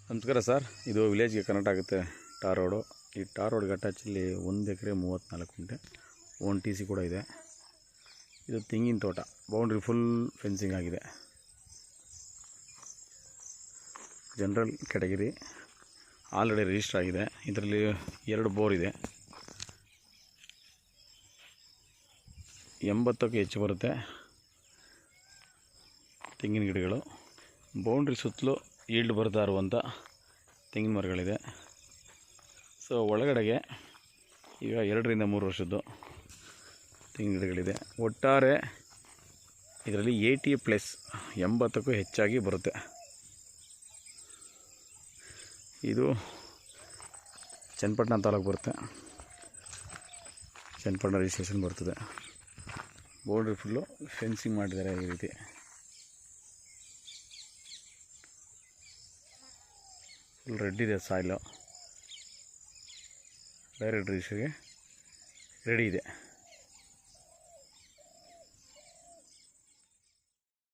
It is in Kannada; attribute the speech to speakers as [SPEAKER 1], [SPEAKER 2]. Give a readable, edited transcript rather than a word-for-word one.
[SPEAKER 1] ನಮಸ್ಕಾರ ಸರ್, ಇದು ವಿಲೇಜ್ಗೆ ಕನೆಕ್ಟ್ ಆಗುತ್ತೆ ಟಾರ್ ರೋಡು. ಈ ಟಾರ್ ರೋಡ್ಗೆ ಅಟ್ಯಾಚಲ್ಲಿ 1 ಎಕರೆ 34 ಗುಂಟೆ ಓನ್ ಟಿ ಸಿ ಕೂಡ ಇದೆ. ಇದು ತೆಂಗಿನ ತೋಟ, ಬೌಂಡ್ರಿ ಫುಲ್ ಫೆನ್ಸಿಂಗ್ ಆಗಿದೆ. ಜನರಲ್ ಕ್ಯಾಟಗರಿ ಆಲ್ರೆಡಿ ರಿಜಿಸ್ಟರ್ ಆಗಿದೆ. ಇದರಲ್ಲಿ 2 ಬೋರ್ ಇದೆ. 80ಕ್ಕೆ ಹೆಚ್ಚು ಬರುತ್ತೆ ತೆಂಗಿನ ಗಿಡಗಳು. ಬೌಂಡ್ರಿ ಸುತ್ತಲೂ ಈಲ್ಡ್ ಬರ್ತಾ ಇರುವಂಥ ತೆಂಗಿನ ಮರಗಳಿದೆ. ಸೊ ಒಳಗಡೆಗೆ ಈಗ 2 ರಿಂದ 3 ವರ್ಷದ್ದು ತೆಂಗಿನ ಗಿಡಗಳಿದೆ. ಒಟ್ಟಾರೆ ಇದರಲ್ಲಿ 80+80ಕ್ಕೂ ಹೆಚ್ಚಾಗಿ ಬರುತ್ತೆ. ಇದು ಚನ್ನಪಟ್ಟಣ ತಾಲೂಕು ಬರುತ್ತೆ. ಚನ್ನಪಟ್ಟಣ ರಿಜಿಸ್ಟ್ರೇಷನ್ ಬರ್ತದೆ. ಬೌಂಡ್ರಿ ಫುಲ್ಲು ಫೆನ್ಸಿಂಗ್ ಮಾಡಿದ್ದಾರೆ. ಈ ರೀತಿ ಫುಲ್ ರೆಡ್ ಇದೆ ಸಾಯಿಲು. ಡೈರೆಕ್ಟ್ ರಿಜಿಸ್ಟ್ರಿಗೆ ರೆಡಿ ಇದೆ.